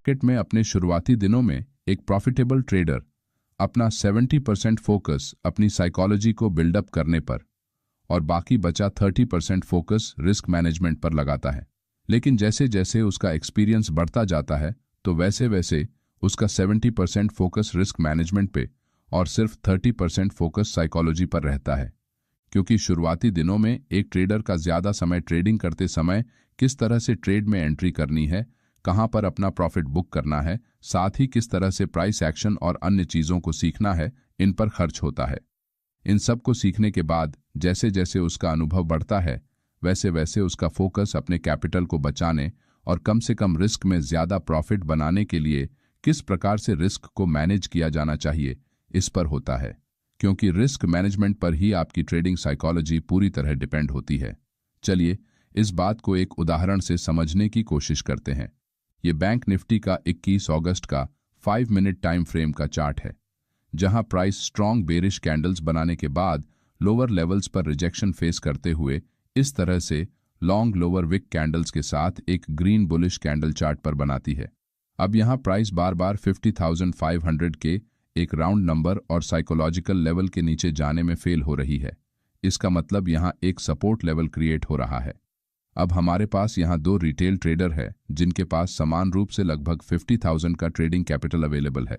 Market में अपने शुरुआती दिनों में एक प्रॉफिटेबल ट्रेडर अपना 70% फोकस अपनी साइकोलॉजी को बिल्डअप करने पर और बाकी बचा 30% फोकस रिस्क मैनेजमेंट पर लगाता है। लेकिन जैसे जैसे उसका एक्सपीरियंस बढ़ता जाता है तो वैसे वैसे उसका 70% फोकस रिस्क मैनेजमेंट पे और सिर्फ 30% फोकस साइकोलॉजी पर रहता है। क्योंकि शुरुआती दिनों में एक ट्रेडर का ज़्यादा समय ट्रेडिंग करते समय किस तरह से ट्रेड में एंट्री करनी है, कहां पर अपना प्रॉफिट बुक करना है, साथ ही किस तरह से प्राइस एक्शन और अन्य चीज़ों को सीखना है, इन पर खर्च होता है। इन सब को सीखने के बाद जैसे जैसे उसका अनुभव बढ़ता है वैसे वैसे उसका फोकस अपने कैपिटल को बचाने और कम से कम रिस्क में ज़्यादा प्रॉफिट बनाने के लिए किस प्रकार से रिस्क को मैनेज किया जाना चाहिए इस पर होता है। क्योंकि रिस्क मैनेजमेंट पर ही आपकी ट्रेडिंग साइकोलॉजी पूरी तरह डिपेंड होती है। चलिए इस बात को एक उदाहरण से समझने की कोशिश करते हैं। ये बैंक निफ्टी का 21 अगस्त का 5 मिनट टाइम फ्रेम का चार्ट है, जहां प्राइस स्ट्रॉन्ग बेरिश कैंडल्स बनाने के बाद लोअर लेवल्स पर रिजेक्शन फेस करते हुए इस तरह से लॉन्ग लोअर विक कैंडल्स के साथ एक ग्रीन बुलिश कैंडल चार्ट पर बनाती है। अब यहां प्राइस बार बार 50,500 के एक राउंड नंबर और साइकोलॉजिकल लेवल के नीचे जाने में फेल हो रही है। इसका मतलब यहां एक सपोर्ट लेवल क्रिएट हो रहा है। अब हमारे पास यहां दो रिटेल ट्रेडर है जिनके पास समान रूप से लगभग 50,000 का ट्रेडिंग कैपिटल अवेलेबल है।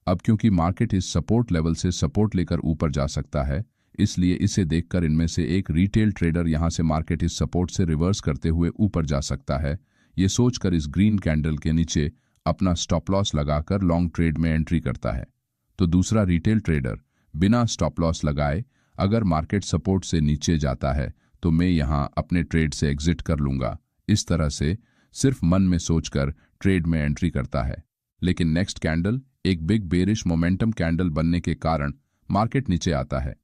अब क्योंकि मार्केट इस सपोर्ट लेवल से सपोर्ट लेकर ऊपर जा सकता है, इसलिए इसे देखकर इनमें से एक रिटेल ट्रेडर यहां से मार्केट इस सपोर्ट से रिवर्स करते हुए ऊपर जा सकता है, ये सोचकर इस ग्रीन कैंडल के नीचे अपना स्टॉप लॉस लगाकर लॉन्ग ट्रेड में एंट्री करता है। तो दूसरा रिटेल ट्रेडर बिना स्टॉप लॉस लगाए अगर मार्केट सपोर्ट से नीचे जाता है तो मैं यहां अपने ट्रेड से एग्जिट कर लूंगा, इस तरह से सिर्फ मन में सोचकर ट्रेड में एंट्री करता है। लेकिन नेक्स्ट कैंडल एक बिग बेरिश मोमेंटम कैंडल बनने के कारण मार्केट नीचे आता है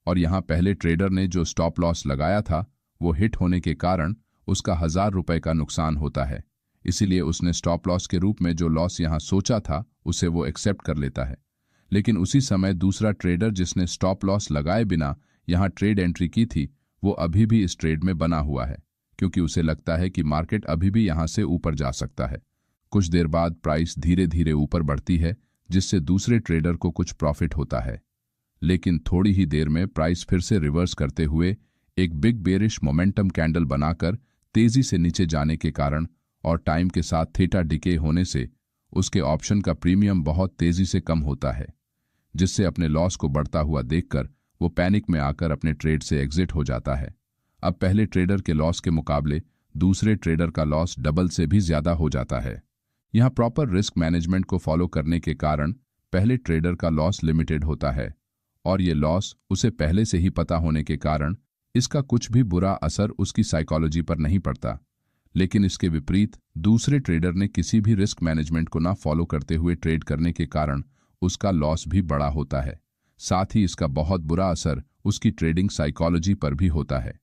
और यहां पहले ट्रेडर ने जो स्टॉप लॉस लगाया था वो हिट होने के कारण उसका 1000 रुपए का नुकसान होता है। इसीलिए उसने स्टॉप लॉस के रूप में जो लॉस यहां सोचा था उसे वो एक्सेप्ट कर लेता है। लेकिन उसी समय दूसरा ट्रेडर जिसने स्टॉप लॉस लगाए बिना यहां ट्रेड एंट्री की थी वो अभी भी इस ट्रेड में बना हुआ है, क्योंकि उसे लगता है कि मार्केट अभी भी यहां से ऊपर जा सकता है। कुछ देर बाद प्राइस धीरे धीरे ऊपर बढ़ती है जिससे दूसरे ट्रेडर को कुछ प्रॉफिट होता है। लेकिन थोड़ी ही देर में प्राइस फिर से रिवर्स करते हुए एक बिग बेरिश मोमेंटम कैंडल बनाकर तेजी से नीचे जाने के कारण और टाइम के साथ थीटा डिके होने से उसके ऑप्शन का प्रीमियम बहुत तेजी से कम होता है, जिससे अपने लॉस को बढ़ता हुआ देखकर वो पैनिक में आकर अपने ट्रेड से एग्जिट हो जाता है। अब पहले ट्रेडर के लॉस के मुकाबले दूसरे ट्रेडर का लॉस डबल से भी ज्यादा हो जाता है। यहाँ प्रॉपर रिस्क मैनेजमेंट को फॉलो करने के कारण पहले ट्रेडर का लॉस लिमिटेड होता है और ये लॉस उसे पहले से ही पता होने के कारण इसका कुछ भी बुरा असर उसकी साइकोलॉजी पर नहीं पड़ता। लेकिन इसके विपरीत दूसरे ट्रेडर ने किसी भी रिस्क मैनेजमेंट को ना फॉलो करते हुए ट्रेड करने के कारण उसका लॉस भी बड़ा होता है, साथ ही इसका बहुत बुरा असर उसकी ट्रेडिंग साइकोलॉजी पर भी होता है।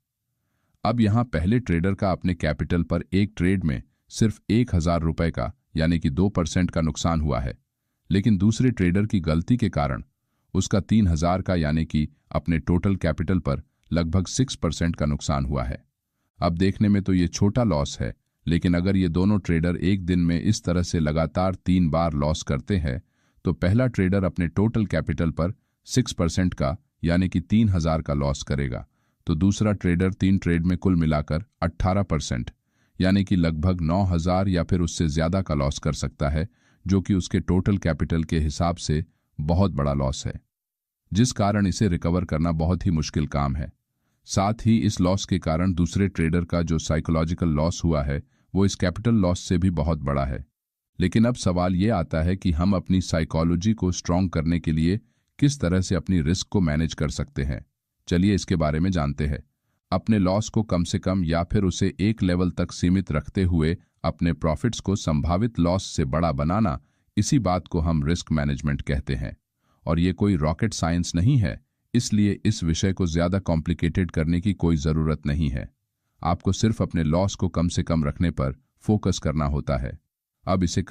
अब यहां पहले ट्रेडर का अपने कैपिटल पर एक ट्रेड में सिर्फ 1000 रुपए का यानी कि 2% का नुकसान हुआ है, लेकिन दूसरे ट्रेडर की गलती के कारण उसका 3000 का यानी कि अपने टोटल कैपिटल पर लगभग 6% का नुकसान हुआ है। अब देखने में तो ये छोटा लॉस है, लेकिन अगर ये दोनों ट्रेडर एक दिन में इस तरह से लगातार 3 बार लॉस करते हैं तो पहला ट्रेडर अपने टोटल कैपिटल पर 6% का यानी कि 3000 का लॉस करेगा, तो दूसरा ट्रेडर 3 ट्रेड में कुल मिलाकर 18% यानी कि लगभग 9000 या फिर उससे ज्यादा का लॉस कर सकता है, जो कि उसके टोटल कैपिटल के हिसाब से बहुत बड़ा लॉस है, जिस कारण इसे रिकवर करना बहुत ही मुश्किल काम है। साथ ही इस लॉस के कारण दूसरे ट्रेडर का जो साइकोलॉजिकल लॉस हुआ है वो इस कैपिटल लॉस से भी बहुत बड़ा है। लेकिन अब सवाल ये आता है कि हम अपनी साइकोलॉजी को स्ट्रॉन्ग करने के लिए किस तरह से अपनी रिस्क को मैनेज कर सकते हैं। चलिए इसके बारे में जानते हैं। अपने लॉस को कम से कम या फिर उसे एक लेवल तक सीमित रखते हुए अपने प्रॉफिट्स को संभावित लॉस से बड़ा बनाना, इसी बात को हम रिस्क मैनेजमेंट कहते हैं। और ये कोई रॉकेट साइंस नहीं है, इसलिए इस विषय को ज्यादा कॉम्प्लिकेटेड करने की कोई जरूरत नहीं है। आपको सिर्फ अपने लॉस को कम से कम रखने पर फोकस करना होता है। अब इसे